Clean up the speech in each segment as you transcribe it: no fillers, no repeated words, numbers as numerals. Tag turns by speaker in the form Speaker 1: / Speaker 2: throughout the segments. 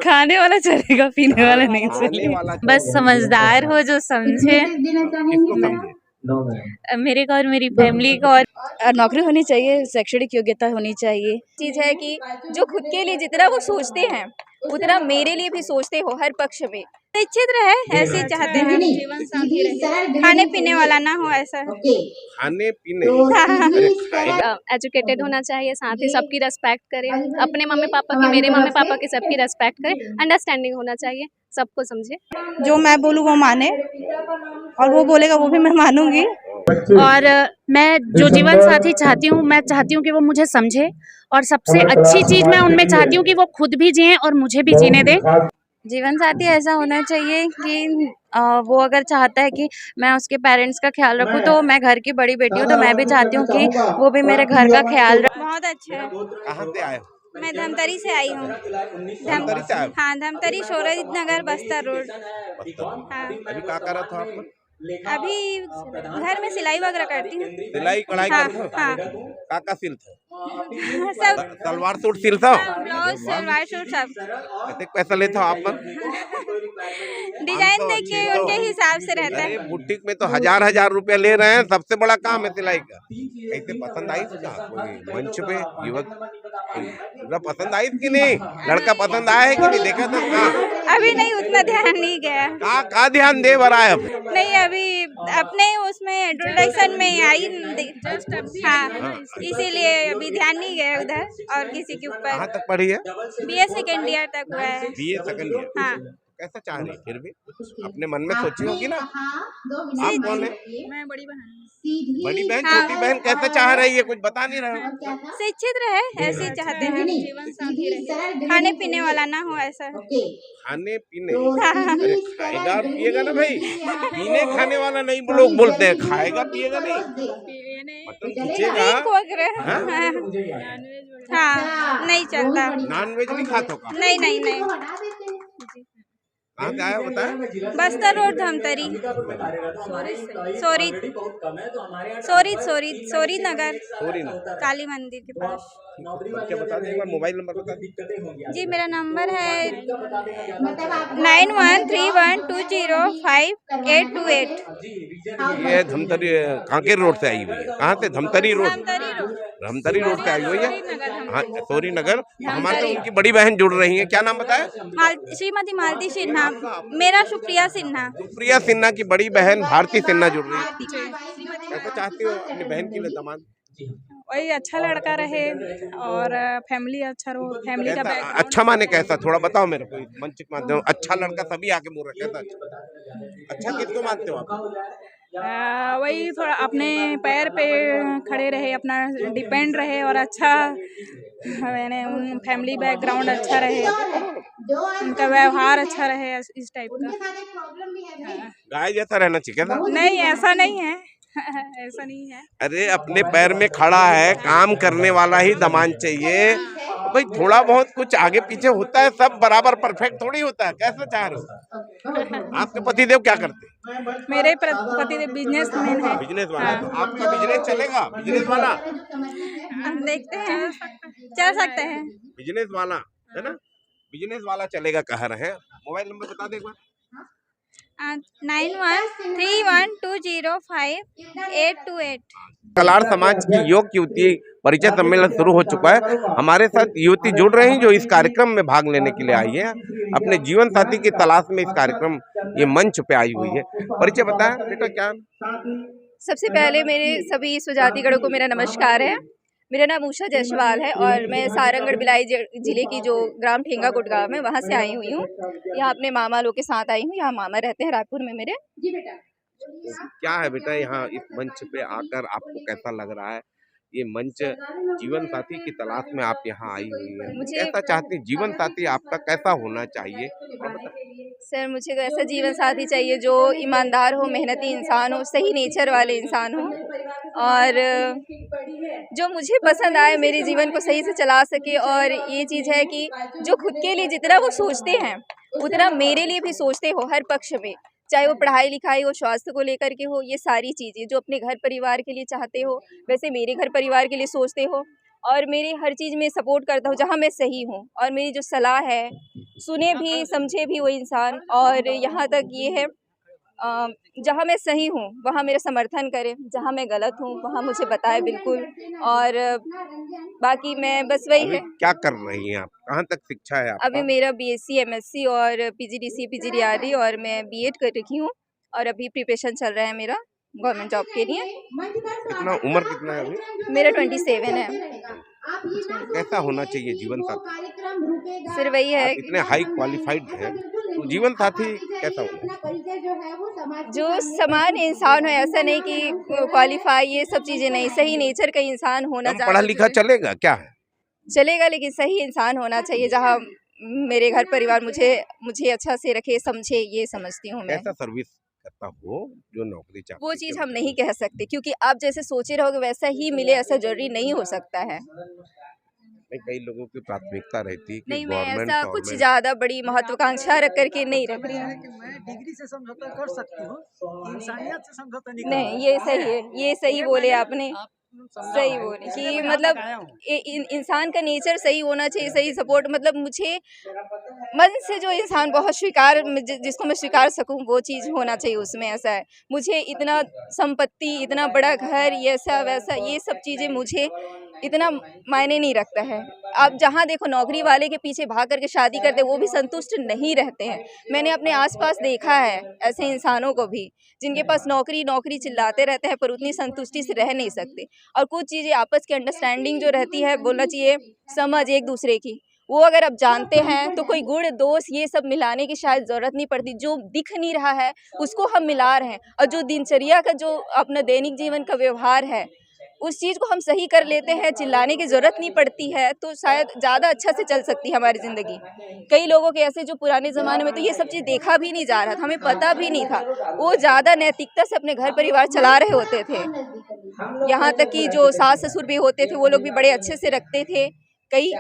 Speaker 1: खाने वाला चलेगा, पीने वाला नहीं
Speaker 2: खाने
Speaker 1: चलेगा।
Speaker 2: वाला
Speaker 1: बस समझदार हो जो समझे
Speaker 2: किसको समझे?
Speaker 1: मेरे को और मेरी फैमिली को। और
Speaker 3: नौकरी होनी चाहिए, शैक्षणिक योग्यता होनी चाहिए। चीज है कि जो खुद के लिए जितना वो सोचते हैं उतना मेरे लिए भी सोचते हो हर पक्ष में। शिक्षित रहे ऐसे चाहते हैं, जीवन साथी रहे, खाने पीने वाला ना हो ऐसा।
Speaker 2: खाने पीने अरे खाएगा
Speaker 4: एजुकेटेड होना चाहिए, साथ ही सबकी रेस्पेक्ट करें, अपने मम्मी पापा की, मेरे मम्मी पापा की, सबकी रेस्पेक्ट करें, अंडरस्टैंडिंग होना चाहिए, सबको समझे।
Speaker 3: जो मैं बोलूँ वो माने और वो बोलेगा वो भी मैं मानूंगी।
Speaker 1: और मैं जो जीवन साथी चाहती हूँ, मैं चाहती हूँ कि वो मुझे समझे, और सबसे अच्छी चीज मैं उनमें चाहती हूँ कि वो खुद भी जिए और मुझे भी जीने दे। जीवन साथी ऐसा होना चाहिए कि वो अगर चाहता है कि मैं उसके पेरेंट्स का ख्याल रखूं, तो मैं घर की बड़ी बेटी हूँ तो मैं भी चाहती हूँ कि वो भी मेरे घर का ख्याल रखे।
Speaker 3: बहुत अच्छा है।
Speaker 2: कहाँ से आए हो?
Speaker 3: मैं धमतरी से आई हूँ।
Speaker 2: धमतरी से आए हो?
Speaker 3: हाँ, धमतरी शोरत नगर बस्तर रोड। हाँ,
Speaker 2: अभी क्या कर रहा था आप?
Speaker 3: अभी घर में सिलाई वगैरह करती हूँ।
Speaker 2: सिलाई कढ़ाई
Speaker 3: हाँ,
Speaker 2: करते हो?
Speaker 3: हाँ।
Speaker 2: काका सिल था?
Speaker 3: सब
Speaker 2: सलवार सूट सिल था?
Speaker 3: ब्लाउज सलवार सूट सब
Speaker 2: कितने पैसा लेते हो आप पर?
Speaker 3: डिजाइन
Speaker 2: 500,
Speaker 3: देख के
Speaker 2: 600।
Speaker 3: उनके हिसाब से रहता
Speaker 2: अरे
Speaker 3: है।
Speaker 2: बुटीक में तो हजार रुपया ले रहे हैं, सबसे बड़ा काम है सिलाई का। ऐसे पसंद आई क्या कोई मंच पे युवक? पूरा पसंद आई कि नहीं? लड़का पसंद आया है कि नहीं? देखा था कहाँ?
Speaker 3: अभी नहीं, उतना ध्यान नहीं गया।
Speaker 2: कहाँ ध्यान दे रहा है अब?
Speaker 3: नहीं, अभी अपने उसमें इंट्रोडक्शन में आई। हाँ, इसीलिए अभी ध्यान नहीं गया उधर और किसी के
Speaker 2: कहाँ
Speaker 3: ऊपर।
Speaker 2: तक पढ़ी है?
Speaker 3: बीए सेकेंड ईयर तक हुआ है।
Speaker 2: BA second year.
Speaker 3: हाँ,
Speaker 2: कैसा चाह रही है फिर भी? अपने मन में सोची होगी ना? आप कौन है?
Speaker 3: मैं बड़ी बहन।
Speaker 2: बड़ी बहन
Speaker 3: हाँ।
Speaker 2: छोटी बहन कैसे चाह रही है? कुछ बता नहीं रहे हो।
Speaker 3: शिक्षित रहे ऐसे चाहते हैं, जीवन साथी रहे, खाने पीने वाला ना हो ऐसा।
Speaker 2: खाने पीने अरे खाएगा और पिएगा ना भाई। पीने खाने वाला नहीं लोग बोलते हैं, खाएगा पिएगा नहीं, मतलब खींचेगा। हाँ?
Speaker 3: हाँ, नहीं चलता।
Speaker 2: नॉन वेज नहीं खाता का?
Speaker 3: नहीं नहीं नहीं।
Speaker 2: कहाँ से आया बताया?
Speaker 3: बस्तर रोड धमतरी। सोरी नगर,
Speaker 2: सॉरी ना।
Speaker 3: काली मंदिर के पास।
Speaker 2: क्या बता दे, एक बार मोबाइल नंबर बता दे।
Speaker 3: जी, मेरा नंबर है 9131205828।
Speaker 2: ये धमतरी कांकेर रोड से आई हुई है। कहाँ से? Dhamtari road.
Speaker 3: Dhamtari road.
Speaker 2: Dhamtari road से आई हुई है। हाँ, सोरी नगर। हमारे तो
Speaker 3: धमतरी।
Speaker 2: उनकी बड़ी बहन जुड़ रही है। क्या नाम बताया?
Speaker 3: श्रीमती मालती सिन्हा। मेरा सुप्रिया सिन्हा।
Speaker 2: सुप्रिया सिन्हा की बड़ी बहन भारती सिन्हा जुड़ रही है। कैसा चाहती हो अपनी बहन के लिए दामाद?
Speaker 5: वही अच्छा लड़का रहे और फैमिली अच्छा रहो, फैमिली का
Speaker 2: कैसा अच्छा माने कैसा? थोड़ा बताओ मेरे को मंच के माध्यम। अच्छा लड़का सभी आके बोल रहे, कैसा अच्छा? अच्छा किसको मानते हो आप?
Speaker 5: वही थोड़ा अपने पैर पे खड़े रहे, अपना डिपेंड रहे और अच्छा मैंने फैमिली बैकग्राउंड अच्छा रहे, उनका व्यवहार अच्छा रहे, इस टाइप का।
Speaker 2: गाय जैसा रहना चाहिए क्या?
Speaker 5: नहीं, ऐसा नहीं है। ऐसा नहीं है।
Speaker 2: अरे अपने पैर में खड़ा है, काम करने वाला ही दामाद चाहिए भाई। थोड़ा बहुत कुछ आगे पीछे होता है, सब बराबर परफेक्ट थोड़ी होता है। कैसे चाह रहे हो? आपके पतिदेव क्या करते हैं?
Speaker 5: मेरे पतिदेव बिजनेसमैन है।
Speaker 2: बिजनेस वाला। तो आपका बिजनेस चलेगा? बिजनेस वाला,
Speaker 3: हम देखते हैं, चल सकते हैं।
Speaker 2: बिजनेस वाला है ना? बिजनेस वाला चलेगा कह रहे हैं। मोबाइल नंबर बता दे एक बार।
Speaker 3: 9131205828।
Speaker 2: कलार समाज की योग युवती परिचय सम्मेलन शुरू हो चुका है। हमारे साथ युवती जुड़ रही हैं जो इस कार्यक्रम में भाग लेने के लिए आई है। अपने जीवन साथी की तलाश में इस कार्यक्रम ये मंच पे आई हुई है। परिचय बताएं बेटा क्या?
Speaker 3: सबसे पहले मेरे सभी सुजातिगढ़ों को मेरा नमस्कार है। मेरा नाम उषा जायसवाल है और मैं सारंगढ़ भिलाई जिले की जो ग्राम ठेंगा गुटगांव में वहाँ से आई हुई हूँ। यहाँ अपने मामा लोग के साथ आई हूँ। यहाँ मामा रहते हैं रायपुर में मेरे।
Speaker 2: क्या है बेटा यहाँ इस मंच पे आकर आपको कैसा लग रहा है? ये मंच जीवन साथी की तलाश में आप यहाँ आई हुई है। कैसा चाहती हैं जीवन साथी आपका कैसा होना चाहिए?
Speaker 3: सर, मुझे तो ऐसा जीवन साथी चाहिए जो ईमानदार हो, मेहनती इंसान हो, सही नेचर वाले इंसान हो और जो मुझे पसंद आए, मेरे जीवन को सही से चला सके। और ये चीज़ है कि जो खुद के लिए जितना वो सोचते हैं उतना मेरे लिए भी सोचते हो हर पक्ष में, चाहे वो पढ़ाई लिखाई हो, स्वास्थ्य को लेकर के हो, ये सारी चीज़ें जो अपने घर परिवार के लिए चाहते हो वैसे मेरे घर परिवार के लिए सोचते हो। और मेरी हर चीज़ में सपोर्ट करता हो जहाँ मैं सही हूँ, और मेरी जो सलाह है सुने भी समझे भी वो इंसान। और यहाँ तक ये है जहाँ मैं सही हूँ वहाँ मेरा समर्थन करे, जहाँ मैं गलत हूँ वहाँ मुझे बताए बिल्कुल। और बाकी मैं बस वही
Speaker 2: अभी
Speaker 3: है।
Speaker 2: क्या कर रही हैं आप, कहाँ तक शिक्षा है
Speaker 3: अभी
Speaker 2: आपका?
Speaker 3: मेरा बीएससी एमएससी और पीजीडीसी पीजीडीआरडी और मैं बीएड कर रही हूँ, और अभी प्रिपरेशन चल रहा है मेरा गवर्नमेंट जॉब के लिए।
Speaker 2: कितना उम्र कितना है अभी?
Speaker 3: मेरा 27 है।
Speaker 2: कैसा होना चाहिए जीवन साथी?
Speaker 3: फिर वही है
Speaker 2: आप इतने हाई क्वालिफाइड हैं, तो जीवन साथी कैसा होना चाहिए?
Speaker 3: जो समान इंसान हो, ऐसा नहीं कि क्वालिफाई ये सब चीज़ें नहीं, सही नेचर का इंसान होना
Speaker 2: कम पढ़ा लिखा
Speaker 3: चाहिए।
Speaker 2: चलेगा क्या है?
Speaker 3: चलेगा, लेकिन सही इंसान होना चाहिए जहाँ मेरे घर परिवार मुझे अच्छा से रखे समझे, ये समझती हूँ मैं।
Speaker 2: कैसा सर्विस करता हो जो नौकरी चाहते
Speaker 3: वो
Speaker 2: हैं?
Speaker 3: चीज़ हम नहीं कह सकते, क्योंकि आप जैसे सोचे रहोगे वैसा ही मिले, ऐसा जरूरी नहीं हो सकता है।
Speaker 2: नहीं, कई लोगों की प्राथमिकता रहती है कि
Speaker 3: नहीं, मैं
Speaker 2: गवर्नमेंट
Speaker 3: ऐसा कुछ ज़्यादा बड़ी महत्वाकांक्षा रख करके नहीं रख रही हूँ।
Speaker 6: कि मैं डिग्री से समझौता कर सकती हूँ, इंसानियत से समझौता नहीं
Speaker 3: नहीं,
Speaker 6: करूँगा।
Speaker 3: ये सही है, ये सही बोले आपने।
Speaker 6: आप
Speaker 3: सही बोले कि मतलब इंसान का नेचर सही होना चाहिए, सही सपोर्ट, मतलब मुझे मन से जो इंसान बहुत जिसको मैं स्वीकार सकूं वो चीज़ होना चाहिए उसमें। ऐसा है, मुझे इतना संपत्ति, इतना बड़ा घर, ये ऐसा वैसा, ये सब चीज़ें मुझे इतना मायने नहीं रखता है। आप जहाँ देखो नौकरी वाले के पीछे भाग करके शादी करते, वो भी संतुष्ट नहीं रहते हैं। मैंने अपने आसपास देखा है ऐसे इंसानों को भी, जिनके पास नौकरी नौकरी चिल्लाते रहते हैं पर उतनी संतुष्टि से रह नहीं सकते। और कुछ चीज़ें आपस की अंडरस्टैंडिंग जो रहती है, बोलना चाहिए समझ एक दूसरे की, वो अगर आप जानते हैं तो कोई गुण दोष ये सब मिलाने की शायद ज़रूरत नहीं पड़ती। जो दिख नहीं रहा है उसको हम मिला रहे हैं, और जो दिनचर्या का जो अपना दैनिक जीवन का व्यवहार है उस चीज़ को हम सही कर लेते हैं, चिल्लाने की ज़रूरत नहीं पड़ती है, तो शायद ज़्यादा अच्छा से चल सकती है हमारी ज़िंदगी। कई लोगों के ऐसे जो पुराने ज़माने में तो ये सब चीज़ देखा भी नहीं जा रहा था, हमें पता भी नहीं था, वो ज़्यादा नैतिकता से अपने घर परिवार चला रहे होते थे। यहाँ तक कि जो सास ससुर भी होते थे वो लोग भी बड़े अच्छे से रखते थे, कई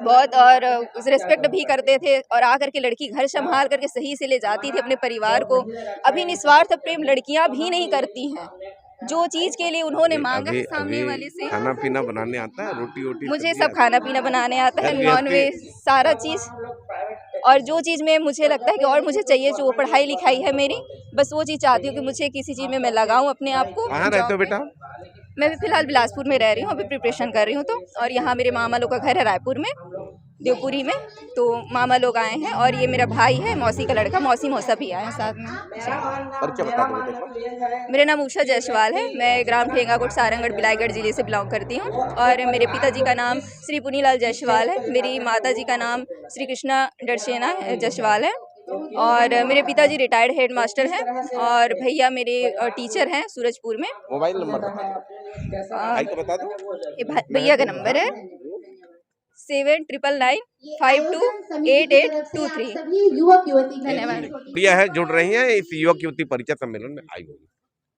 Speaker 3: बहुत, और रिस्पेक्ट भी करते थे, और आकर के लड़की घर संभाल करके सही से ले जाती थी अपने परिवार को। अभी निस्वार्थ प्रेम लड़कियां भी नहीं करती हैं, जो चीज़ के लिए उन्होंने मांगा है सामने वाले से।
Speaker 2: खाना पीना बनाने आता है, रोटी वोटी
Speaker 3: मुझे
Speaker 2: सब्जी
Speaker 3: सब खाना पीना बनाने आता है,
Speaker 2: घर
Speaker 3: नॉन
Speaker 2: गृहस्थी?
Speaker 3: वेज सारा चीज़। और जो चीज़ में मुझे लगता है कि और मुझे चाहिए, जो पढ़ाई लिखाई है मेरी, बस वो चीज़ चाहती हूँ कि मुझे किसी चीज़ में मैं लगाऊँ अपने आप को।
Speaker 2: कहाँ रहते हो बेटा?
Speaker 3: मैं भी फिलहाल बिलासपुर में रह रही हूँ, अभी प्रिपरेशन कर रही हूँ तो। और यहाँ मेरे मामा लोग का घर है रायपुर में, देवपुरी में, तो मामा लोग आए हैं, और ये मेरा भाई है, मौसी का लड़का, मौसी मौसा भी आए हैं साथ में।
Speaker 2: परिचय बता दो बेटे अपना।
Speaker 3: मेरा नाम उषा जायसवाल है, मैं ग्राम ठेंगाकोट सारंगढ़ बिलाईगढ़ जिले से बिलोंग करती हूँ। और मेरे पिताजी का नाम श्री पुनीलाल जायसवाल है, मेरी माताजी का नाम श्री कृष्णा डरसेना जायसवाल है, और मेरे पिताजी रिटायर्ड हेड मास्टर हैं, और भैया मेरे टीचर हैं सूरजपुर में।
Speaker 2: मोबाइल नंबर बता दो, भाई को बता दो।
Speaker 3: ये भैया का नंबर है 7999528823। धन्यवाद।
Speaker 2: प्रिया है, जुड़ रही हैं इस युवक युवती परिचय सम्मेलन में आई होगी।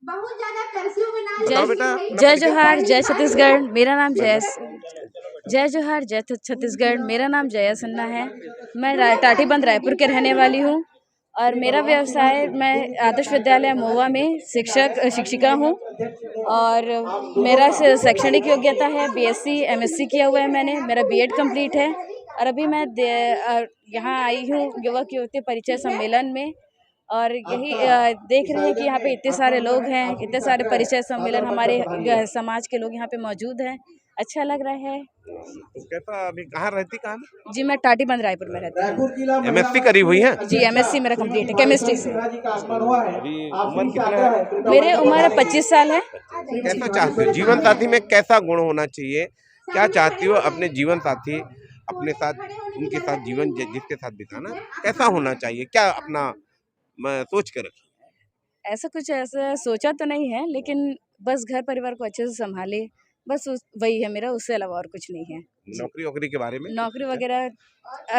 Speaker 2: बताओ बेटा।
Speaker 7: जय जोहार, जय छत्तीसगढ़। मेरा नाम जय जोहार, जय छत्तीसगढ़। मेरा नाम जया सन्ना है। मैं टाटीबंध रायपुर के रहने वाली हूँ, और मेरा व्यवसाय, मैं आदर्श विद्यालय महुआ में शिक्षिका हूँ, और मेरा शैक्षणिक योग्यता है बीएससी एमएससी किया हुआ है मैंने, मेरा बीएड कंप्लीट है। और अभी मैं यहाँ आई हूँ युवक युवती परिचय सम्मेलन में, और यही देख रहे हैं कि यहाँ पे इतने सारे लोग हैं, इतने सारे परिचय सम्मेलन हमारे समाज के लोग यहाँ पे मौजूद हैं। अच्छा लग रहा है।
Speaker 2: तो कैसा, अभी कहाँ रहती, कहाँ?
Speaker 7: जी, मैं टाटीबंध रायपुर में रहती हूँ।
Speaker 2: एमएससी करी हुई है?
Speaker 7: जी, एमएससी मेरा कंप्लीट है केमिस्ट्री से।
Speaker 2: अभी उम्र कितना है?
Speaker 7: मेरे उम्र 25 साल है।
Speaker 2: कैसा चाहती हो जीवन साथी में, कैसा गुण होना चाहिए, क्या चाहती हो अपने जीवन साथी, अपने साथ, उनके साथ जीवन जिसके साथ बिताना, कैसा होना चाहिए, क्या अपना सोच कर रखी?
Speaker 7: ऐसा सोचा तो नहीं है, लेकिन बस घर परिवार को अच्छे से संभाले, बस वही है मेरा, उससे अलावा और कुछ नहीं है।
Speaker 2: नौकरी वोकरी के बारे में?
Speaker 7: नौकरी वगैरह,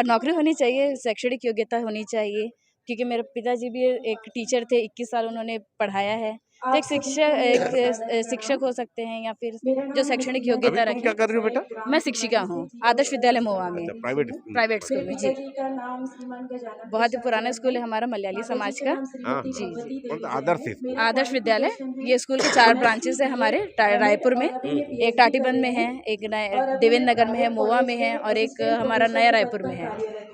Speaker 7: नौकरी होनी चाहिए, शैक्षणिक योग्यता होनी चाहिए, क्योंकि मेरे पिताजी भी एक टीचर थे, 21 साल उन्होंने पढ़ाया है, तो एक शिक्षक हो सकते हैं या फिर जो शैक्षणिक योग्यता
Speaker 2: अभी तुम क्या
Speaker 7: रखे।
Speaker 2: कर रही हो बेटा?
Speaker 7: मैं शिक्षिका हूँ आदर्श विद्यालय मोवा में,
Speaker 2: अच्छा, प्राइवेट स्कूल।
Speaker 7: प्राइवेट स्कूल में जी। बहुत ही पुराना स्कूल है हमारा मलयाली समाज का।
Speaker 2: हाँ
Speaker 7: जी जी।
Speaker 2: कौन सा आदर्श स्कूल?
Speaker 7: आदर्श विद्यालय, ये स्कूल के 4 ब्रांचेस है हमारे रायपुर में, एक टाटीबंध में है, एक देवेंद्र नगर में है, मोवा में है और एक हमारा नया रायपुर में है।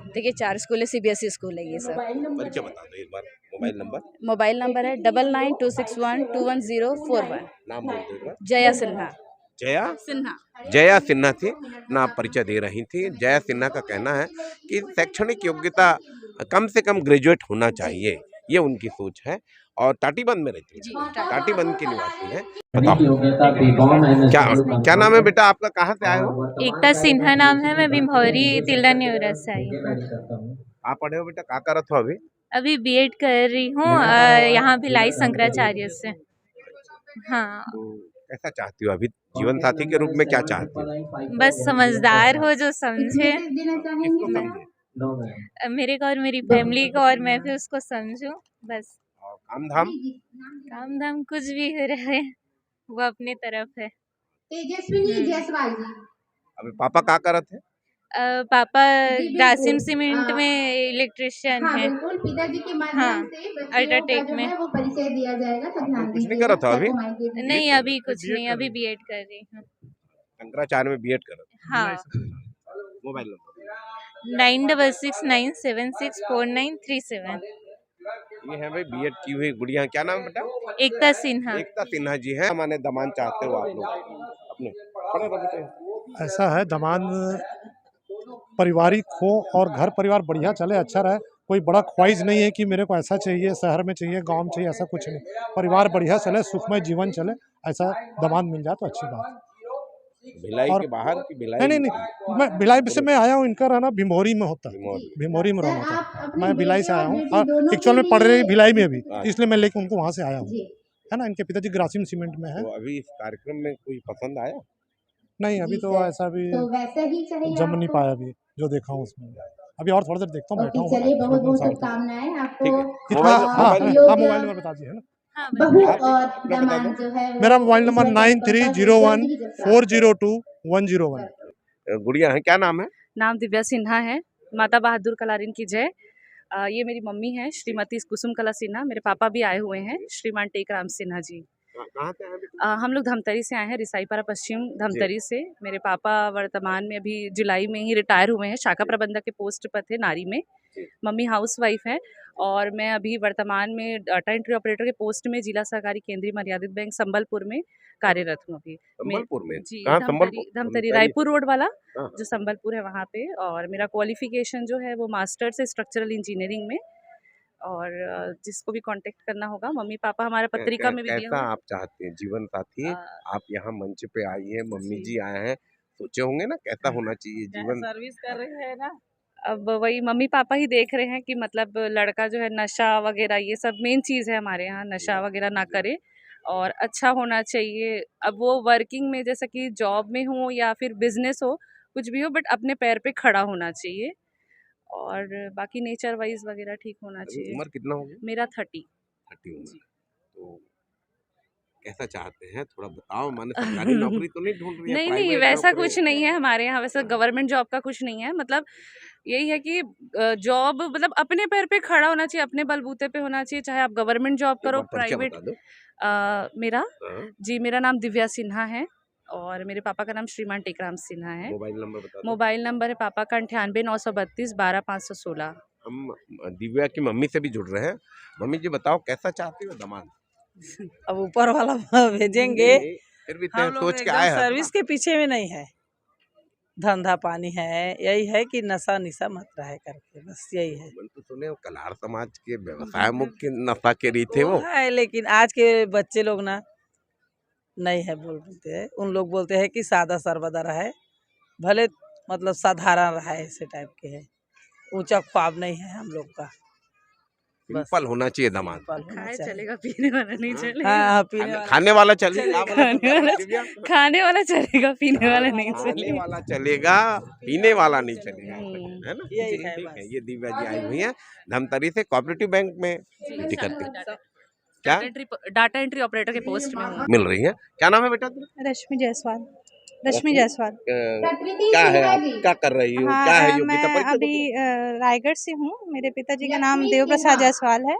Speaker 7: देखिए 4 स्कूल है, सीबीएसई स्कूल है ये सब।
Speaker 2: परिचय बता दो एक बार, मोबाइल नंबर।
Speaker 7: मोबाइल नंबर है 9926121041।
Speaker 2: नाम बोल दो एक बार।
Speaker 7: जया सिन्हा।
Speaker 2: जया
Speaker 7: सिन्हा।
Speaker 2: जया सिन्हा थी ना, परिचय दे रही थी। जया सिन्हा का कहना है कि शैक्षणिक योग्यता कम से कम ग्रेजुएट होना चाहिए, ये उनकी सोच है। और टाटीबंध में रहती है, टाटीबंध की निवासी है। बताओ क्या नाम है बेटा आपका, कहाँ से आए हो?
Speaker 8: एकता सिन्हा नाम है, मैं भिमौरी तिल्दा न्यूरा से आई हूँ।
Speaker 2: आप पढ़े हो बेटा, क्या करत हो अभी?
Speaker 8: अभी बीएड कर रही हूँ यहाँ भिलाई शंकराचार्य से। हाँ,
Speaker 2: तो कैसा चाहती हो अभी, जीवन साथी के रूप में क्या चाहती हो?
Speaker 8: बस समझदार हो जो समझे
Speaker 2: किसको समझे?
Speaker 8: मेरे को और मेरी फैमिली को, और मैं भी उसको समझूं बस।
Speaker 2: और काम धाम?
Speaker 8: काम धाम कुछ भी हो रहा है वो अपने तरफ है।
Speaker 2: अभी पापा क्या करत है?
Speaker 8: पापा ग्रासिम सीमेंट में इलेक्ट्रिशियन है। हाँ, अल्ट्राटेक में।
Speaker 2: कुछ नहीं करत हो अभी?
Speaker 8: नहीं अभी कुछ नहीं, अभी बीएड कर रही हूँ।
Speaker 2: शंकराचार्य में बीएड करत।
Speaker 8: हाँ,
Speaker 2: मोबाइल नंबर
Speaker 8: 9669764937।
Speaker 2: ये है भाई बीएड की हुई गुड़िया, क्या नाम बेटा?
Speaker 8: एकता सिन्हा।
Speaker 2: एकता सिन्हा जी है। माने दमान चाहते हो आप लोग अपने? खड़े रहो बेटे।
Speaker 9: ऐसा है दमान पारिवारिक हो और घर परिवार बढ़िया चले, अच्छा रहे। कोई बड़ा ख्वाहिश नहीं है कि मेरे को ऐसा चाहिए, शहर में चाहिए, गांव में चाहिए, ऐसा कुछ नहीं। परिवार बढ़िया चले, सुखमय जीवन चले, ऐसा दमान मिल जाए तो अच्छी बात है।
Speaker 2: भिलाई
Speaker 9: और
Speaker 2: के बाहर की भिलाई?
Speaker 9: नहीं, मैं भिलाई से मैं आया हूँ, इनका रहना भिमौरी में होता है, भिमौरी में रहना होता है। मैं भिलाई से आया हूँ और एक्चुअल में पढ़ रही भिलाई में अभी, इसलिए मैं लेके उनको वहाँ से आया हूँ, है ना। इनके पिताजी ग्रासिम सीमेंट में है।
Speaker 2: तो अभी इस कार्यक्रम में कोई पसंद आया?
Speaker 9: नहीं अभी तो ऐसा भी जम नहीं पाया अभी, जो देखा हूँ उसमें। अभी और थोड़ा देर देखता हूँ, बैठा हूँ। मोबाइल नंबर बता दिए है ना। मेरा मोबाइल नंबर 9301402101।
Speaker 2: गुड़िया है, क्या नाम है?
Speaker 7: नाम दिव्या सिन्हा है। माता बहादुर कलारिन की जय। ये मेरी मम्मी है श्रीमती कुसुम कला सिन्हा। मेरे पापा भी आए हुए हैं, श्रीमान टेकराम सिन्हा जी।
Speaker 2: कहाँ से आए?
Speaker 7: हम लोग धमतरी से आए हैं, रिसाईपारा पश्चिम धमतरी से। मेरे पापा वर्तमान में अभी जुलाई में ही रिटायर हुए हैं, शाखा प्रबंधक के पोस्ट पर थे नारी में। मम्मी हाउसवाइफ है और मैं अभी वर्तमान में डाटा एंट्री ऑपरेटर के पोस्ट में जिला सहकारी केंद्रीय मर्यादित बैंक संबलपुर में कार्यरत हूँ अभी।
Speaker 2: संबलपुर में?
Speaker 7: जी,
Speaker 2: कहाँ
Speaker 7: धमतरी, धमतरी रायपुर रोड वाला
Speaker 2: हाँ।
Speaker 7: जो संबलपुर है वहाँ पे। और मेरा क्वालिफिकेशन जो है वो मास्टर्स है स्ट्रक्चरल इंजीनियरिंग में। और जिसको भी कांटेक्ट करना होगा, मम्मी पापा हमारा पत्रिका में भी दिया
Speaker 2: कैसा
Speaker 7: हुआ है।
Speaker 2: आप चाहते हैं जीवन साथी? आप यहाँ मंच पे आई है, मम्मी जी आए हैं, सोचे होंगे ना कैसा होना चाहिए जीवन?
Speaker 5: सर्विस कर रहे हैं ना।
Speaker 7: अब वही मम्मी पापा ही देख रहे हैं कि मतलब लड़का जो है नशा वगैरह ये सब मेन चीज़ है हमारे यहाँ, नशा वगैरह ना करे और अच्छा होना चाहिए। अब वो वर्किंग में जैसा कि जॉब में हो या फिर बिजनेस हो, कुछ भी हो, बट अपने पैर पे खड़ा होना चाहिए और बाकी नेचर वाइज वगैरह ठीक होना चाहिए।
Speaker 2: उम्र कितना हो गया?
Speaker 7: मेरा 30
Speaker 2: उम्र। तो कैसा चाहते हैं थोड़ा बताओ, माने सरकारी नौकरी तो नहीं ढूंढ रही है?
Speaker 7: नहीं
Speaker 2: प्राइवेट
Speaker 7: वैसा
Speaker 2: नौकरी?
Speaker 7: कुछ नहीं है हमारे यहाँ, वैसा गवर्नमेंट जॉब का कुछ नहीं है। मतलब यही है कि जॉब मतलब अपने पैर पे खड़ा होना चाहिए, अपने बलबूते पे होना चाहिए, चाहे आप गवर्नमेंट जॉब करो,
Speaker 2: एक बार परिचय
Speaker 7: प्राइवेट।
Speaker 2: बता दो।
Speaker 7: मेरा
Speaker 2: हाँ।
Speaker 7: जी, मेरा नाम दिव्या सिन्हा है और मेरे पापा का नाम श्रीमान टेकराम सिन्हा है।
Speaker 2: मोबाइल नंबर बता दो।
Speaker 7: मोबाइल नंबर है पापा का 9893212516।
Speaker 2: हम दिव्या की मम्मी से भी जुड़ रहे हैं। मम्मी जी बताओ कैसा चाहती हो दामाद?
Speaker 6: अब ऊपर वाला भेजेंगे।
Speaker 2: फिर भी
Speaker 6: हम लोग
Speaker 2: सोच के
Speaker 6: एकदम
Speaker 2: आए हैं।
Speaker 6: सर्विस के पीछे में नहीं है, धंधा पानी है, यही है कि नशा निशा मत रहे करके, बस यही है।
Speaker 2: मन तो सुने कलार समाज के व्यवसाय मुख्य नशा के रीत थे वो
Speaker 6: है, लेकिन आज के बच्चे लोग ना नहीं है बोलते हैं। उन लोग बोलते हैं कि सादा सरबदा रहे, भले मतलब साधारण रहे, ऐसे टाइप के है। ऊंचा ख्वाब नहीं है हम लोग का।
Speaker 2: सिंपल होना चाहिए दामाद।
Speaker 7: खाए चलेगा, पीने वाला नहीं चलेगा।
Speaker 6: हाँ, पीने वाला
Speaker 2: खाने वाला चलेगा,
Speaker 7: खाने वाला चलेगा, पीने वाला नहीं
Speaker 2: खाने
Speaker 7: चलेगा।
Speaker 2: वाला चलेगा, पीने वाला नहीं चलेगा, है ना।
Speaker 6: यही
Speaker 2: जी,
Speaker 6: है
Speaker 2: ठीक
Speaker 6: बस।
Speaker 2: है। ये दिव्या जी आई हुई है धमतरी से, कोऑपरेटिव बैंक में ड्यूटी करती है। क्या
Speaker 1: डाटा एंट्री ऑपरेटर के पोस्ट में हूँ।
Speaker 2: मिल रही है? क्या नाम है बेटा तेरा?
Speaker 5: रश्मि जायसवाल। रश्मि जायसवाल।
Speaker 2: क्या है, आप क्या कर रही हो?
Speaker 5: हाँ,
Speaker 2: क्या है
Speaker 5: मैं
Speaker 2: योग्यता? परिचय
Speaker 5: अभी रायगढ़ से हूँ। मेरे पिताजी का नाम देव प्रसाद जायसवाल है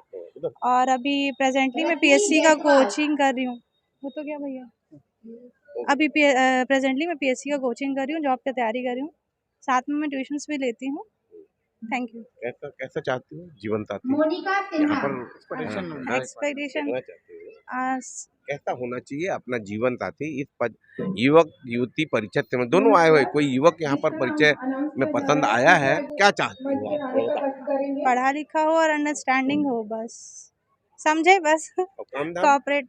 Speaker 5: और अभी प्रेजेंटली मैं पीएससी का कोचिंग कर रही हूँ। वो तो क्या भैया, अभी प्रेजेंटली मैं पीएससी का कोचिंग कर रही हूँ, जॉब की तैयारी कर रही हूँ, साथ में मैं ट्यूशंस भी लेती हूँ। Thank you.
Speaker 2: कैसा कैसा चाहती हूँ जीवन साथी? यहाँ पर
Speaker 5: एक्सपेक्टेशन
Speaker 2: कैसा होना चाहिए अपना जीवन साथी? इस पद युवक युवती परिचय में दोनों आए हुए, कोई युवक यहाँ पर परिचय में पसंद आया है? क्या चाहती हो आप?
Speaker 5: पढ़ा लिखा हो और अंडरस्टैंडिंग हो, बस समझे, बस कॉर्पोरेट।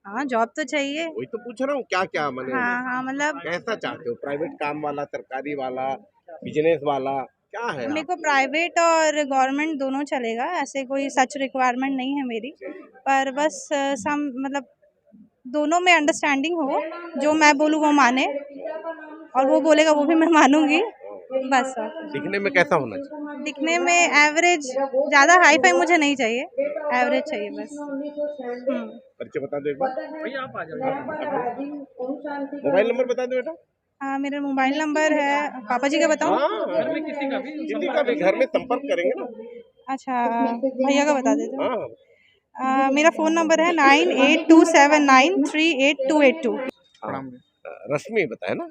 Speaker 5: हाँ, जॉब तो चाहिए।
Speaker 2: वही तो पूछ रहा हूँ, क्या क्या मैंने
Speaker 5: हाँ, मतलब
Speaker 2: कैसा चाहते हो? प्राइवेट काम वाला, सरकारी वाला, बिजनेस वाला, क्या है?
Speaker 5: मेरे को प्राइवेट और गवर्नमेंट दोनों चलेगा, ऐसे कोई सच रिक्वायरमेंट नहीं है मेरी, पर बस सम मतलब दोनों में अंडरस्टैंडिंग हो, जो मैं बोलूँ वो माने और वो बोलेगा वो भी मैं मानूंगी, बस।
Speaker 2: दिखने में कैसा होना चाहिए?
Speaker 5: दिखने में एवरेज, ज़्यादा हाई फाई मुझे नहीं चाहिए, एवरेज चाहिए बस।
Speaker 2: परिचय बता दो एक बार। मोबाइल नंबर बता दो बेटा।
Speaker 5: हाँ, मेरा मोबाइल नंबर है, पापा जी का बताऊँ?
Speaker 2: घर में किसी का भी घर में संपर्क करेंगे ना।
Speaker 5: अच्छा, भैया का बता देते हो।
Speaker 2: हाँ,
Speaker 5: मेरा फ़ोन नंबर है 9827938282।
Speaker 2: रश्मि बताया ना?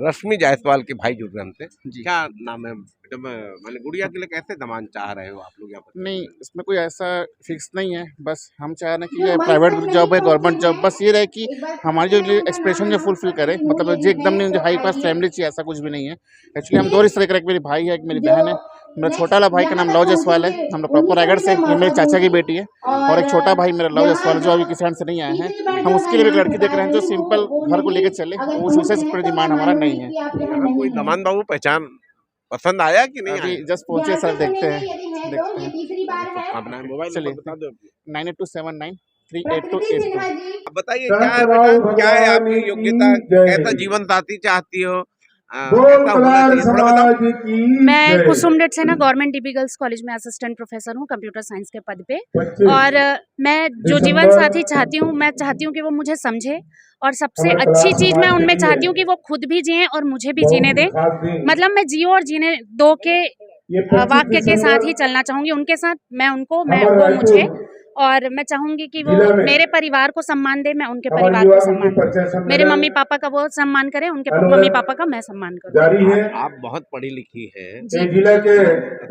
Speaker 2: रश्मि जायसवाल के भाई जुड़ रहे हमसे। क्या नाम है बेटा? मैंने गुड़िया के लिए कैसे दामाद चाह रहे हो आप लोग यहाँ पर?
Speaker 10: नहीं, इसमें कोई ऐसा फिक्स नहीं है, बस हम चाह रहे हैं कि ये प्राइवेट जॉब है, गवर्नमेंट जॉब, बस ये रहे कि हमारी जो एक्सपेक्टेशन जो फुलफिल करे, मतलब जो एकदम नहीं, जो हाई क्लास फैमिली चाहिए ऐसा कुछ भी नहीं है। एक्चुअली हम दो रिश्ते लेकर, एक मेरी भाई है, एक मेरी बहन है। मेरा छोटा वाला भाई का नाम लव जायसवाल है, हम लोग प्रॉपर रायगढ़ से, ये मेरे चाचा की बेटी है, और एक छोटा भाई मेरा लव जायसवाल जो अभी किसी से नहीं आए हैं। हम उसके लिए भी लड़की देख रहे हैं जो सिंपल घर को लेकर चले, उस विषय से कोई डिमांड हमारा नहीं है।
Speaker 2: कोई दामाद बाबू पहचान पसंद आया कि नहीं?
Speaker 10: अभी जस्ट पहुंचे सर, देखते हैं।
Speaker 2: अपना मोबाइल नंबर बता दो।
Speaker 10: 9827938282।
Speaker 2: अब बताइए क्या है बेटा, क्या है आपकी योग्यता? कैसा जीवन साथी चाहती हो? कैसा होना चाहिए थोड़ा बताओ।
Speaker 1: मैं कुसुमडेट से ना गवर्नमेंट डीबी गर्ल्स कॉलेज में असिस्टेंट प्रोफेसर हूँ, कंप्यूटर साइंस के पद पे। और मैं जो जीवन साथी चाहती हूँ, मैं चाहती हूँ कि वो मुझे समझे, और सबसे अच्छी चीज़ मैं उनमें चाहती हूँ कि वो खुद भी जिएं और मुझे भी जीने दें। मतलब मैं जियो और जीने दो के वाक्य के साथ ही चलना चाहूँगी, उनके साथ मैं उनको, मैं वो मुझे, और मैं चाहूँगी कि वो मेरे परिवार को सम्मान दे, मैं उनके परिवार को सम्मान दूँ। मेरे मम्मी पापा का वो सम्मान करें, उनके मम्मी पापा का मैं सम्मान करूँ।
Speaker 2: आप बहुत पढ़ी लिखी हैं,
Speaker 1: जी।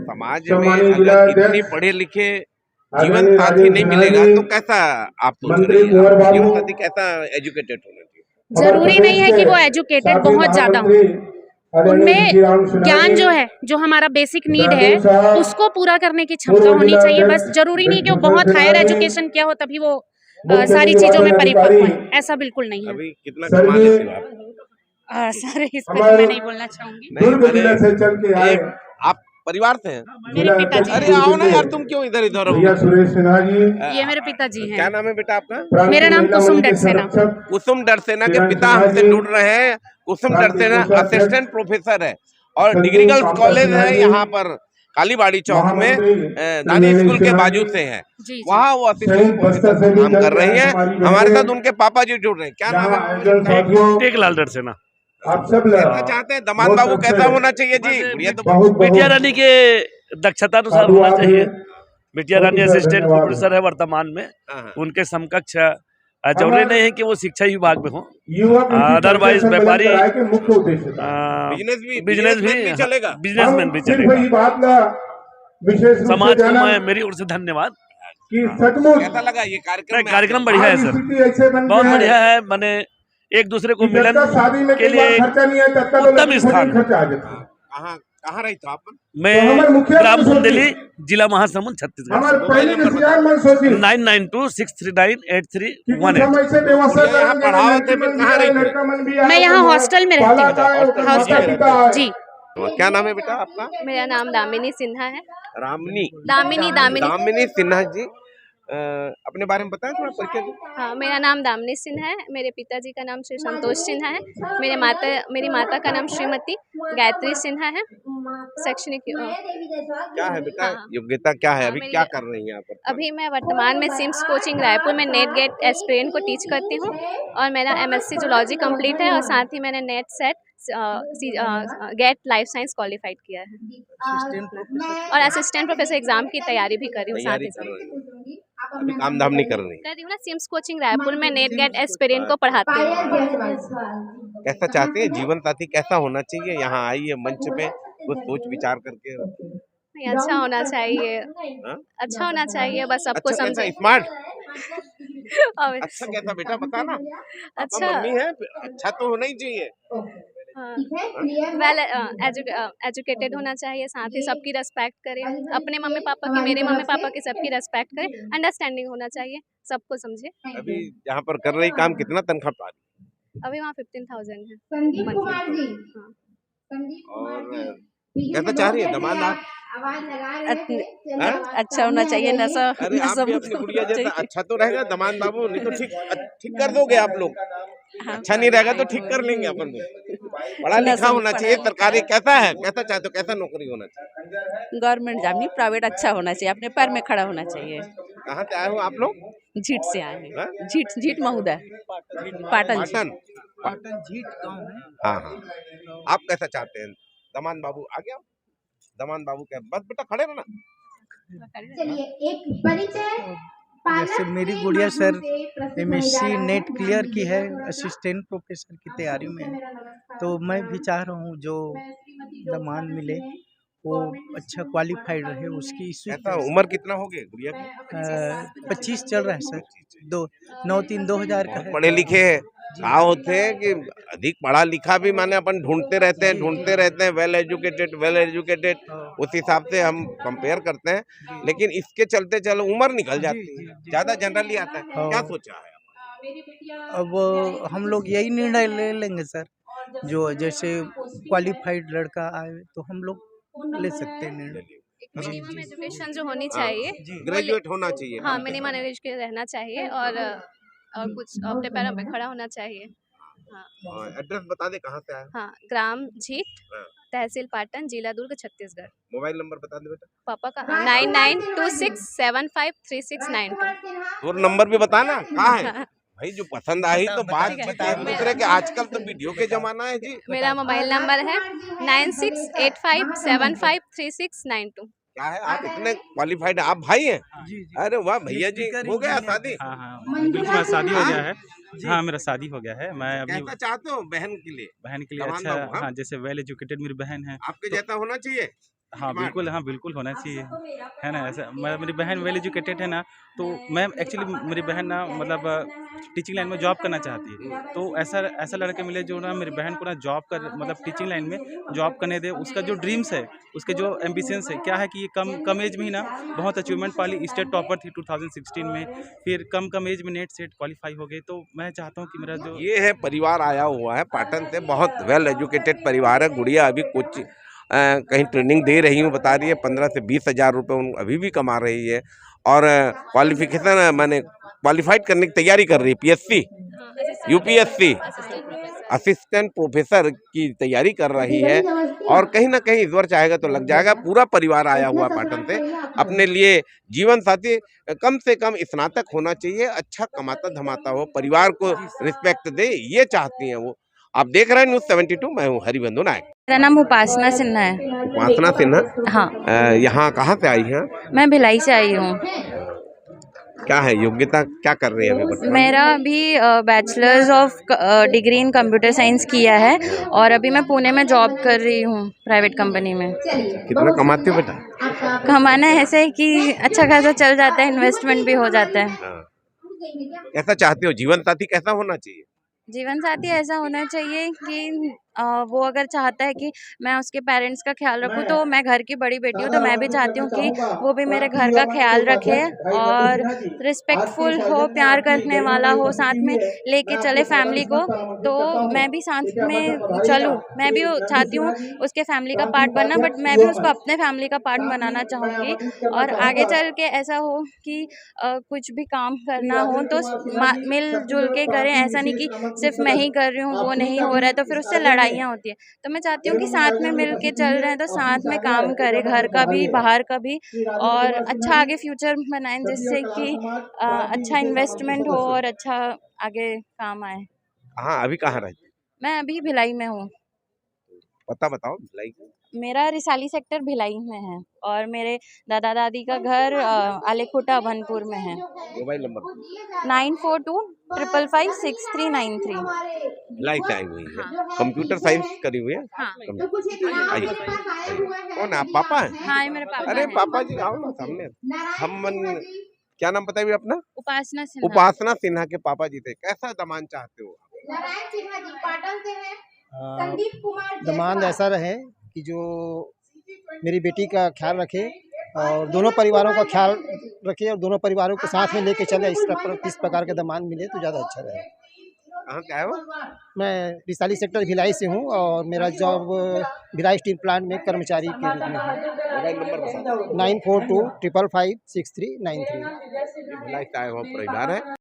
Speaker 2: समाज में अगर इतनी पढ़े लिखे जीवन साथी नहीं मिलेगा तो कैसा आप सोच रही हैं? जीवन साथी कैसा एजुकेटेड होना चाहिए?
Speaker 1: जरूरी नहीं है कि वो एजुकेटेड बहुत ज्यादा हो, उनमें ज्ञान जो है, जो हमारा बेसिक नीड है, उसको पूरा करने की क्षमता होनी चाहिए। बस जरूरी नहीं कि वो बहुत हायर एजुकेशन किया हो तभी वो सारी चीजों में परिपक्व है, ऐसा बिल्कुल नहीं है।
Speaker 2: अभी कितना कमा लेते हो आप?
Speaker 1: सर इस पे तो मैं नहीं बोलना चाहूंगी।
Speaker 2: नहीं, आप परिवार से हैं?
Speaker 1: मेरे पिताजी।
Speaker 2: अरे आओ ना यार, तुम क्यों इधर इधर हो?
Speaker 1: ये मेरे पिताजी हैं।
Speaker 2: क्या नाम है बेटा आपका?
Speaker 1: मेरा नाम कुसुम डरसेना।
Speaker 2: कुसुम डरसेना के पिता हमसे जुड़ रहे हैं। कुसुम डरसेना असिस्टेंट प्रोफेसर है और डिग्री गर्ल्स कॉलेज है यहाँ पर कालीबाड़ी चौक में, दानी स्कूल के बाजू से है, वहाँ वो असिस्टेंट प्रोफेसर काम कर रही है। हमारे साथ उनके पापा जी जुड़ रहे हैं। क्या नाम है?
Speaker 11: टेकलाल डरसेना।
Speaker 2: आप सब चाहते हैं दामाद बाबू कैसा होना चाहिए जी? ये तो
Speaker 11: बिटिया रानी के दक्षता अनुसार होना चाहिए। बिटिया रानी असिस्टेंट प्रोफेसर है वर्तमान में, उनके समकक्ष जरूरी नहीं है कि वो शिक्षा विभाग में हो, अदरवाइज व्यापारी, बिजनेस भी चलेगा, बिजनेसमैन भी चलेगा। समाज को मैं मेरी ओर से धन्यवाद।
Speaker 2: कैसा लगा ये कार्यक्रम?
Speaker 11: कार्यक्रम बढ़िया है सर, बहुत बढ़िया है। मैंने एक दूसरे को मिलन के लिए उत्तम स्थान।
Speaker 2: कहाँ रही था आप?
Speaker 11: मैं ग्राम बुंदेली, जिला महासमुंद, छत्तीसगढ़।
Speaker 10: 9926398318।
Speaker 1: मैं यहाँ हॉस्टल में रहती हूँ। हॉस्टल जी।
Speaker 2: क्या नाम है बेटा आपका?
Speaker 4: मेरा नाम दामिनी सिन्हा है।
Speaker 2: रामनी
Speaker 4: दामिनी
Speaker 2: दामिनी सिन्हा जी। अपने बारे में बताएं थोड़ा परिचय दें।
Speaker 4: हाँ, मेरा नाम दामिनी सिन्हा है। मेरे पिताजी का नाम श्री संतोष सिन्हा है। मेरी माता का नाम श्रीमती गायत्री सिन्हा है। शैक्षणिक
Speaker 2: क्या है बेटा
Speaker 4: हाँ।
Speaker 2: योग्यता क्या है,
Speaker 4: हाँ,
Speaker 2: अभी
Speaker 4: मेरी-
Speaker 2: क्या कर रही हैं यहाँ पर?
Speaker 4: अभी मैं वर्तमान में सिम्स कोचिंग रायपुर में नेट गेट एस्पिरेंट को टीच करती हूँ और मेरा MSc जूलॉजी कंप्लीट है और साथ ही मैंने NET SET GATE life science qualified किया है और असिस्टेंट प्रोफेसर एग्जाम की तैयारी भी कर रही हूँ साथ
Speaker 2: तैयारी
Speaker 4: ही
Speaker 2: कर
Speaker 4: साथ।
Speaker 2: रही हैं, अभी काम धाम नहीं कर रही हैं।
Speaker 4: कर रही हूँ ना सिम्स कोचिंग रायपुर में नेट गेट एस्पिरेंट को पढ़ाती हूँ।
Speaker 2: कैसा चाहती है जीवन साथी, कैसा होना चाहिए? यहाँ आई है मंच पे कुछ सोच विचार करके।
Speaker 4: नहीं, अच्छा होना चाहिए।
Speaker 2: हाँ?
Speaker 4: अच्छा होना चाहिए, बस सबको
Speaker 2: अच्छा कैसा,
Speaker 4: समझे।
Speaker 2: स्मार्ट?
Speaker 4: और
Speaker 2: अच्छा कैसा बेटा बताना। पापा
Speaker 4: अच्छा
Speaker 2: मम्मी है, अच्छा तो होना ही चाहिए।
Speaker 4: वेल एजुकेटेड होना चाहिए, साथ ही सबकी रेस्पेक्ट करें, अपने मम्मी पापा की, मेरे मम्मी पापा की, सबकी रेस्पेक्ट करें, अंडरस्टैंडिंग होना चाहिए, सबको समझे।
Speaker 2: अभी यहाँ पर कर रही काम कितना तनख्वाह पा रही?
Speaker 4: अभी वहाँ 15,000 है monthly। हाँ।
Speaker 2: और कैसा चाह रही है दामाद आप?
Speaker 7: अच्छा होना चाहिए, नशा
Speaker 2: अरे आप भी अपनी गुड़िया जैसा अच्छा तो रहेगा दामाद बाबू, नहीं तो ठीक कर दोगे आप लोग। अच्छा नहीं रहेगा तो ठीक कर लेंगे अपन लोग। पढ़ा लिखा होना चाहिए, सरकारी कैसा है, कैसा चाहते हो, कैसा नौकरी होना चाहिए?
Speaker 7: गवर्नमेंट जॉब नहीं, प्राइवेट अच्छा होना चाहिए, अपने पैर में खड़ा होना चाहिए।
Speaker 2: कहाँ से आए हो आप लोग?
Speaker 7: झीट से आए
Speaker 2: हाँ?
Speaker 7: हैं, झीट महोदय, पाटन।
Speaker 2: पाटन झीट गाँव है। हाँ हाँ, आप कैसा चाहते हैं दामाद बाबू? आ गया दामाद बाबू क्या, बस बेटा खड़े रहना।
Speaker 12: जैसे मेरी गुड़िया सर MSc नेट क्लियर की है, असिस्टेंट प्रोफेसर की तैयारी में है, तो मैं भी चाह रहा हूँ जो दामाद मिले वो अच्छा क्वालिफाइड रहे, उसकी
Speaker 2: ऐसा उम्र कितना हो गया गुड़िया की?
Speaker 12: 25 चल रहा है सर, 9/3/2000 का है।
Speaker 2: पढ़े लिखे हैं, कहा होते हैं कि अधिक पढ़ा लिखा भी माने अपन ढूंढते रहते हैं, वेल एजुकेटेड उस हिसाब से हम कंपेयर करते हैं, लेकिन इसके चलते चलो उम्र निकल जाती है, ज्यादा जनरली आता है। क्या सोचा है?
Speaker 12: अब हम लोग यही निर्णय ले लेंगे सर, जो जैसे क्वालिफाइड लड़का आए तो हम लोग ले सकते हैं निर्णय।
Speaker 4: मिनिमम एजुकेशन जो होनी चाहिए,
Speaker 2: ग्रेजुएट होना चाहिए।
Speaker 4: हाँ मिनिमम एजुकेशन रहना चाहिए और कुछ अपने पैरों पे खड़ा होना चाहिए। हाँ।
Speaker 2: एड्रेस बता दे कहाँ से आए?
Speaker 4: हाँ, ग्राम झीट, तहसील पाटन, जिला दुर्ग, छत्तीसगढ़।
Speaker 2: मोबाइल नंबर बता दे बेटा।
Speaker 4: पापा का 9926753692।
Speaker 2: और नंबर भी बताना कहाँ है भाई, जो पसंद आई तो बात बता एक दूसरे के, आजकल तो वीडियो के जमाना है जी।
Speaker 4: मेरा मोबाइल नंबर है 9685753692।
Speaker 2: क्या है, आप इतने क्वालिफाइड, आप भाई हैं? अरे वाह भैया जी, हो गया शादी?
Speaker 13: हाँ बिल्कुल शादी हो गया है। हाँ मेरा शादी हो गया है। मैं अभी
Speaker 2: कैसा चाहते हो बहन के लिए?
Speaker 13: अच्छा, हाँ जैसे वेल एजुकेटेड मेरी बहन है।
Speaker 2: आपके जैसा होना चाहिए?
Speaker 13: हाँ बिल्कुल होना चाहिए, है ना। ऐसा मेरी बहन वेल एजुकेटेड है ना, तो मैं एक्चुअली मेरी बहन ना मतलब टीचिंग लाइन में जॉब करना चाहती है, तो ऐसा लड़का मिले जो ना मेरी बहन को ना जॉब कर मतलब टीचिंग लाइन में जॉब करने दे। उसका जो ड्रीम्स है, उसके जो एम्बिशंस है, क्या है कि ये कम एज में ही ना बहुत अचीवमेंट पाली, स्टेट टॉपर थी 2016 में, फिर कम एज में नेट सेट क्वालिफाई हो गई। तो मैं चाहता हूँ कि मेरा जो
Speaker 2: ये है परिवार आया हुआ है पाटन से, बहुत वेल एजुकेटेड परिवार है। गुड़िया अभी कुछ कहीं ट्रेनिंग दे रही हूँ, बता रही है 15 से 20 हज़ार रुपये अभी भी कमा रही है, और क्वालिफिकेशन माने क्वालिफाइड करने की तैयारी कर रही है, PSC UPSC असिस्टेंट प्रोफेसर की तैयारी कर रही है, और कहीं ना कहीं ईश्वर चाहेगा तो लग जाएगा। पूरा परिवार आया हुआ पाटन से, अपने लिए जीवन साथी कम से कम स्नातक होना चाहिए, अच्छा कमाता धमाता हो, परिवार को रिस्पेक्ट दे, ये चाहती हैं वो। आप देख रहे हैं न्यूज़ 72, मैं हूँ हरिबंधु नायक।
Speaker 7: मेरा नाम उपासना सिन्हा है।
Speaker 2: उपासना सिन्हा?
Speaker 7: हाँ।
Speaker 2: यहाँ कहाँ से आई हैं?
Speaker 7: मैं भिलाई से आई हूँ।
Speaker 2: क्या है योग्यता, क्या कर रही है अभी वर्तमान?
Speaker 7: मेरा अभी bachelors of degree in computer science किया है, और अभी मैं पुणे में जॉब कर रही हूँ प्राइवेट कंपनी में।
Speaker 2: कितना कमाते हो बेटा?
Speaker 7: कमाना ऐसे है कि अच्छा खासा चल जाता है, इन्वेस्टमेंट भी हो जाता है।
Speaker 2: कैसा चाहते हो जीवन साथी, कैसा होना चाहिए?
Speaker 7: जीवन साथी ऐसा होना चाहिए कि
Speaker 1: वो अगर चाहता है कि मैं उसके पेरेंट्स का ख्याल रखूँ, तो मैं घर की बड़ी बेटी हूँ, तो मैं भी चाहती हूँ कि वो भी मेरे घर का ख्याल रखे और रिस्पेक्टफुल हो, प्यार करने वाला हो, साथ में लेके चले फैमिली को। तो मैं भी साथ में चलूँ, मैं भी चाहती हूँ उसके फैमिली का पार्ट बनना, बट मैं भी उसको अपने फैमिली का पार्ट बनाना चाहूँगी। और आगे चल के ऐसा हो कि कुछ भी काम करना हो तो मिल-जुल के करें, ऐसा नहीं कि सिर्फ़ मैं ही कर रही हूँ, वो नहीं हो रहा है, तो फिर उससे लड़ाइयाँ होती हैं। तो मैं चाहती हूँ कि साथ में मिल के चल रहे हैं तो साथ में काम करें, घर का भी, बाहर का भी, और अच्छा आगे फ्यूचर बनाएँ, जिससे कि अच्छा इन्वेस्टमेंट हो और अच्छा आगे काम आए।
Speaker 2: हाँ, अभी कहाँ रहते?
Speaker 1: मैं अभी भिलाई में हूँ।
Speaker 2: पता बताओ भिलाई का।
Speaker 1: मेरा रिसाली सेक्टर भिलाई में है और मेरे दादा-दादी का घर आलेखुटा बनपुर में है।
Speaker 2: Mobile number
Speaker 1: 9425556393।
Speaker 2: भिलाई से आई हुई है। कंप्यूटर साइंस करी हुई है।
Speaker 1: हाँ।
Speaker 2: आइए, आइए। कौन आप पापा हैं?
Speaker 1: हाँ, ये मेरे पापा
Speaker 2: अरे
Speaker 1: हैं।
Speaker 2: पापा जी आओ ना सामने। क्या नाम बताइए अपना?
Speaker 1: उपासना सिन्हा।
Speaker 2: उपासना सिन्हा के पापा जी थे। कैसा दामाद चाहते हो?
Speaker 14: दामाद ऐसा रहे कि जो मेरी बेटी का ख्याल रखे और दोनों परिवारों का ख्याल रखे और दोनों परिवारों को साथ में लेके चले। इस प्रकार के दामाद मिले तो ज़्यादा अच्छा रहे।
Speaker 2: कहाँ के आए हो?
Speaker 14: मैं रिसाली सेक्टर भिलाई से हूँ और मेरा जॉब भिलाई स्टील प्लांट में कर्मचारी के रूप में है।
Speaker 2: मोबाइल नंबर बताओ।
Speaker 14: 9425556393।
Speaker 2: भिलाई से आए हुआ परिवार है।